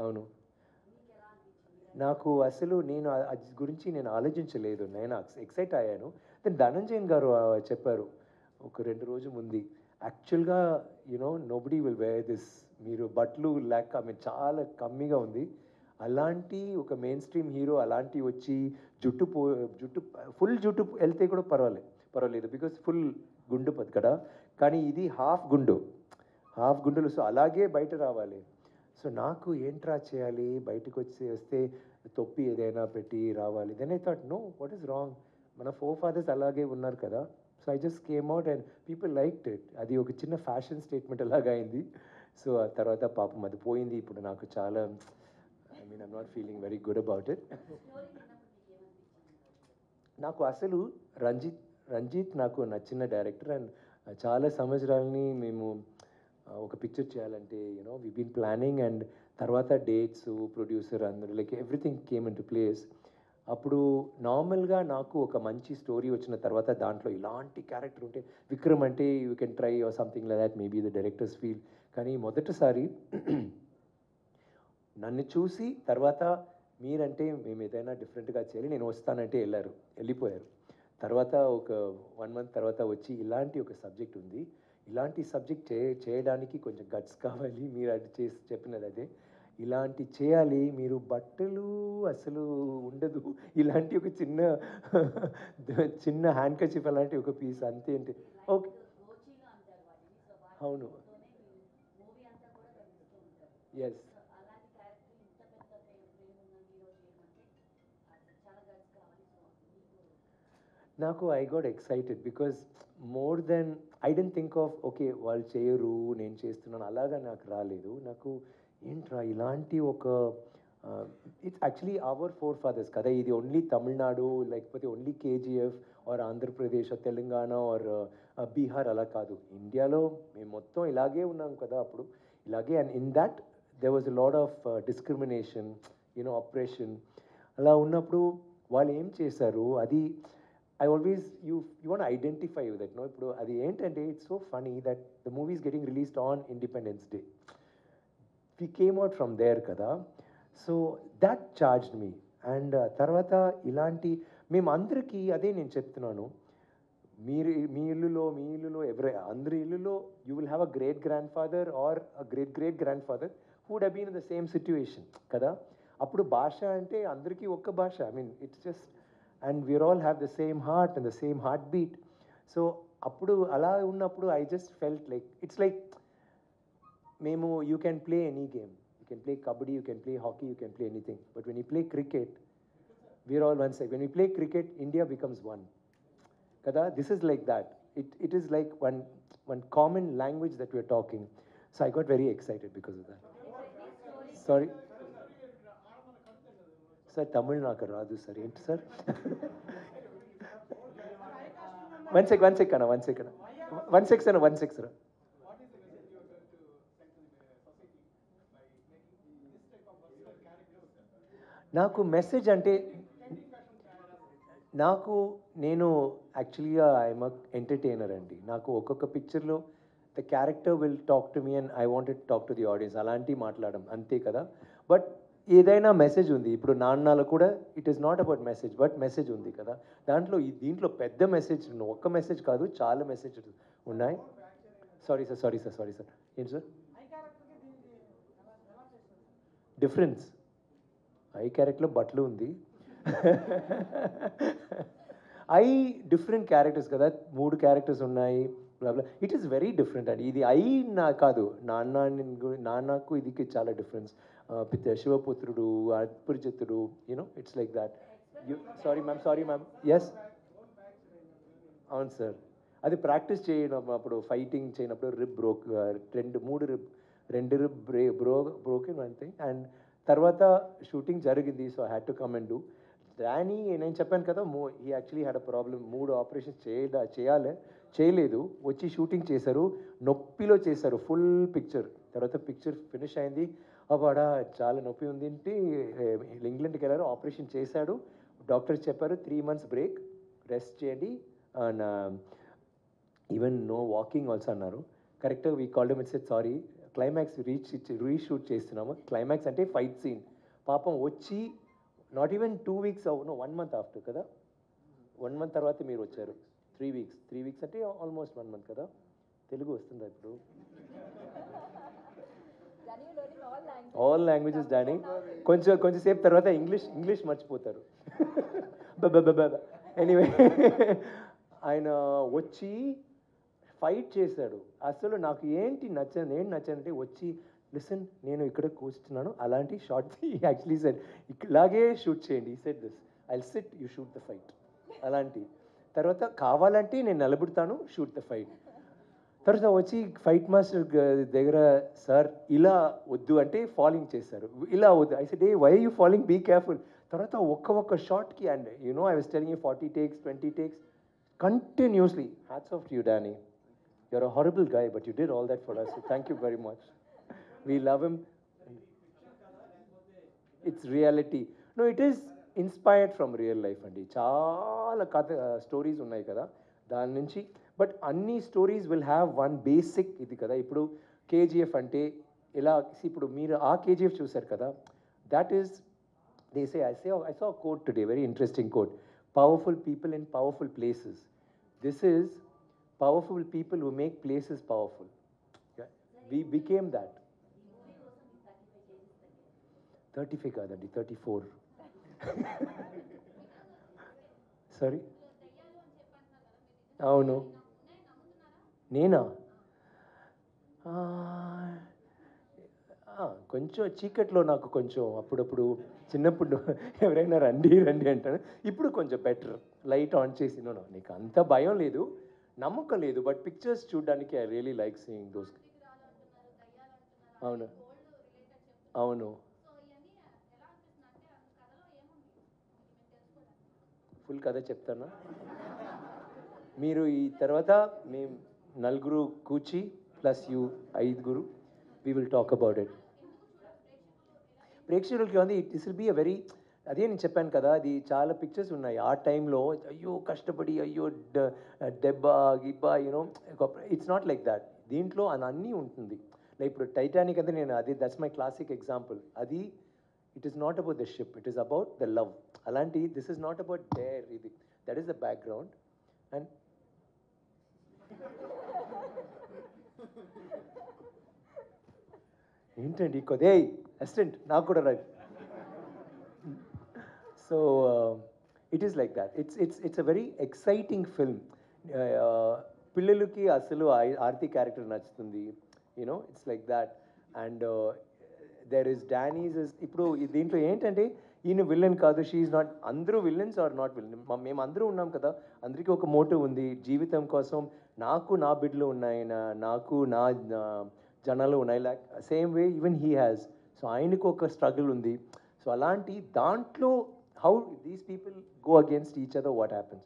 అవును. నాకు అసలు నేను అది గురించి నేను ఆలోచించలేదు. నేను ఎక్సైట్ అయ్యాను. దెన్ ధనంజయన్ గారు చెప్పారు ఒక 2 రోజుల ముందు. యాక్చువల్‌గా నోబడీ విల్ వేర్ దిస్. మీరు బట్టలు లేక చాలా కమ్మీగా ఉంది. అలాంటి ఒక మెయిన్ స్ట్రీమ్ హీరో అలాంటివి వచ్చి జుట్టు పో జుట్టు ఫుల్ జుట్టు ఎళ్తే కూడా పర్వాలేదు. బికాజ్ ఫుల్ గుండు కదా! కానీ ఇది హాఫ్ గుండు. హాఫ్ గుండులు. సో, అలాగే బయట రావాలి. సో, నాకు ఏంట్రా చేయాలి? బయటకొస్తే తొప్పి ఏదైనా పెట్టి రావాలి. Then I thought no, what is wrong? మన ఫోర్ ఫాదర్స్ అలాగే ఉన్నారు కదా! So, I just came out and people liked it. అది ఒక చిన్న ఫ్యాషన్ స్టేట్మెంట్ లాగా అయింది. సో, ఆ తర్వాత పాపం అది పోయింది. ఇప్పుడు నాకు చాలా I'm not feeling very good about it. నాకు అసలు రంజిత్ నాకు నచ్చిన డైరెక్టర్ అండ్ చాలా సంవత్సరాలని మేము ఒక పిక్చర్ చేయాలంటే వి బీన్ ప్లానింగ్ అండ్ తర్వాత డేట్స్ ప్రొడ్యూసర్ అందరూ like everything came in to place. అప్పుడు నార్మల్గా నాకు ఒక మంచి స్టోరీ వచ్చిన తర్వాత దాంట్లో ఇలాంటి క్యారెక్టర్ ఉంటే విక్రమ్ అంటే you can try or something like that maybe the directors feel. కానీ మొదటిసారి నన్ను చూసి తర్వాత మీరంటే మేము ఏదైనా డిఫరెంట్గా చేయాలి నేను వస్తానంటే వెళ్ళిపోయారు. తర్వాత ఒక 1 మంత్ తర్వాత వచ్చి ఇలాంటి ఒక సబ్జెక్ట్ ఉంది, ఇలాంటి సబ్జెక్ట్ చేయడానికి కొంచెం గట్స్ కావాలి, మీరు అది చేసి చెప్పినది అదే ఇలాంటి చేయాలి, మీరు బట్టలు అసలు ఉండదు, ఇలాంటి ఒక చిన్న చిన్న హ్యాండ్ కర్చీఫ్ అలాంటి ఒక పీస్ అంతే అంటే ఓకే. అవును. ఎస్. నాకు I got excited because more than I didn't think of okay వాళ్ళు చేయరు నేను చేస్తున్నాను అలాగా నాకు రాలేదు. నాకు ఏంట్రా ఇలాంటి ఒక it's actually our forefathers కదా, ఇది ఓన్లీ తమిళనాడు లేకపోతే only KGF or Andhra Pradesh Telangana or Bihar అలా కాదు, ఇండియాలో మేము మొత్తం ఇలాగే ఉన్నాం కదా అప్పుడు ఇలాగే. And in that there was a lot of discrimination oppression. అలా ఉన్నప్పుడు వాళ్ళు ఏం చేశారు అది I always, you want to identify with it, no? ఇప్పుడు అది ఏంటంటే it's so funny that the movie is getting released on Independence Day. We came out from there కదా, so that charged me. And తర్వాత ఇలాంటి మేమందరికీ అదే నేను చెప్తున్నాను, మీ ఇల్లులో అందరి ఇల్లులో you will have a great grand father or a great grand father who would have been in the same situation కదా. అప్పుడు భాష అంటే అందరికీ ఒక్క భాష, it's just and we are all have the same heart and the same heart beat. So అప్పుడు అలా ఉన్నప్పుడు I just felt like it's like మేము you can play any game, you can play kabaddi, you can play hockey, you can play anything, but when you play cricket we are all one side. When you play cricket India becomes one kada. This is like that. It is like one common language that we're talking. So I got very excited because of that. Sorry sir, Tamil naaku raadu sir, enti sir. One sec sir. నాకు message అంటే నేను యాక్చువల్గా I'm entertainer అండి. నాకు ఒక్కొక్క పిక్చర్లో the character will talk to me and I wanted talk to the audience అలాంటివి మాట్లాడడం అంతే కదా. బట్ ఏదైనా మెసేజ్ ఉంది, ఇప్పుడు నాన్నలో కూడా it is not about message but message ఉంది కదా దాంట్లో. దీంట్లో పెద్ద మెసేజ్ ఒక్క మెసేజ్ కాదు చాలా మెసేజ్ ఉన్నాయి. సారీ సార్ ఏంటి సార్ డిఫరెన్స్? ఐ క్యారెక్టర్లో బట్టలు ఉంది, ఐ డిఫరెంట్ క్యారెక్టర్స్ కదా, 3 క్యారెక్టర్స్ ఉన్నాయి. ఇట్ ఈస్ వెరీ డిఫరెంట్ అండి. ఇది ఐ కాదు, నాన్నకు ఇదికి చాలా difference. Sivaputrudu, Aparichitudu, it's like that. Sorry ma'am yes అవును సార్. అది ప్రాక్టీస్ చేయడం అప్పుడు ఫైటింగ్ చేయనప్పుడు రెండు రిబ్ బ్రోకెన్ అంతే. అండ్ తర్వాత షూటింగ్ జరిగింది, so I had to come and do. Danny నేను చెప్పాను కదా, ఈ actually had a problem, 3 operations చేయలేదు, వచ్చి షూటింగ్ చేశారు, నొప్పిలో చేశారు ఫుల్ పిక్చర్. తర్వాత పిక్చర్ ఫినిష్ అయింది, అవాడ చాలా నొప్పి ఉంది ఏంటి, ఇంగ్లాండ్కి వెళ్ళారు, ఆపరేషన్ చేశాడు, డాక్టర్స్ చెప్పారు 3 months బ్రేక్, రెస్ట్ చేయండి and even know walking also అన్నారు. కరెక్ట్గా we called him and said sorry climax reshoot చేస్తున్నాము. క్లైమాక్స్ అంటే ఫైట్ సీన్. పాపం వచ్చి నాట్ ఈవెన్ 2 వీక్స్ అవును 1 మంత్ ఆఫ్టర్ కదా, 1 మంత్ తర్వాత మీరు వచ్చారు. 3 వీక్స్ అంటే ఆల్మోస్ట్ 1 మంత్ కదా. తెలుగు వస్తుందా ఇప్పుడు? All languages Danny. కొంచెంసేపు తర్వాత ఇంగ్లీష్ మర్చిపోతారు. ఎనీవే ఆయన వచ్చి ఫైట్ చేశాడు. అసలు నాకు ఏంటి నచ్చనంటే వచ్చి లిసన్ నేను ఇక్కడ కూర్చున్నాను అలాంటి షార్ట్ యాక్చువల్లీ సెడ్ ఇలాగే షూట్ చేయండి. ఈ said this I SIT you shoot the fight అలాంటి. తర్వాత కావాలంటే నేను నిలబెడతాను షూట్ ద ఫైట్. తర్వాత వచ్చి ఫైట్ మాస్టర్ దగ్గర సార్ ఇలా వద్దు అంటే ఫాలోయింగ్ చేశారు. ఇలా వద్దు I said hey why you following be careful. తర్వాత ఒక్క షాట్కి and I was telling you 40 takes 20 takes continuously. Hats off to you Danny. You're a horrible guy, but you did all that for us. So thank you very much. We love him. It's reality. No, it is inspired from real life అండి. చాలా stories ఉన్నాయి కదా దాని నుంచి. But అన్ని stories will have one basic ఇది కదా. ఇప్పుడు కేజీఎఫ్ అంటే ఇలా ఇప్పుడు మీరు ఆ కేజీఎఫ్ చూసారు కదా. That is they say I saw a quote today, very interesting quote. Powerful people in powerful places. This is powerful people who make places powerful. Yeah? We became that. 35 కాదండి 34. Sorry అవును నేనా కొంచెం చీకట్లో నాకు కొంచెం అప్పుడప్పుడు చిన్నప్పుడు ఎవరైనా రండి అంటాను. ఇప్పుడు కొంచెం బెటర్ లైట్ ఆన్ చేసి నీకు అంత భయం లేదు నమ్మకం లేదు. బట్ పిక్చర్స్ చూడడానికి I really like seeing those. అవును అవును ఫుల్ కథ చెప్తాను. మీరు ఈ తర్వాత మేము నలుగురు కూర్చి plus you 5 we will talk about it. ప్రేక్షకులకి ఉంది it will be a very అదే నేను చెప్పాను కదా అది చాలా పిక్చర్స్ ఉన్నాయి ఆ టైంలో. అయ్యో కష్టపడి అయ్యో దెబ్బ గిబ్బ ఇట్స్ నాట్ లైక్ దాట్. దీంట్లో అన్నీ ఉంటుంది. లైక్ ఇప్పుడు టైటానిక్ అంటే నేను అది దట్స్ మై క్లాసిక్ ఎగ్జాంపుల్. అది it is not about the ship, it is about the love. అలాంటి this is not about there ఇది that is the background. And ఏంటండి కొద్దే అసిస్టెంట్ నాకు కూడా right. So it is like that. It's a very exciting film. పిల్లలకి అసలు Aarti character నచ్చుతుంది. It's like that. And there is Danny's ఇప్పుడు దీంట్లో ఏంటంటే ఈయన విలన్ కాదు, షీఈ్ నాట్. అందరూ విలన్స్ ఆర్ నాట్ విలన్. మేము అందరూ ఉన్నాం కదా, అందరికీ ఒక మోటివ్ ఉంది జీవితం కోసం. నాకు నా బిడ్డలు ఉన్నాయి, నాకు నా జనాలు ఉన్నాయి. Like same way even he has. So ఆయనకు ఒక స్ట్రగుల్ ఉంది. సో అలాంటి దాంట్లో how these people go against each other what happens.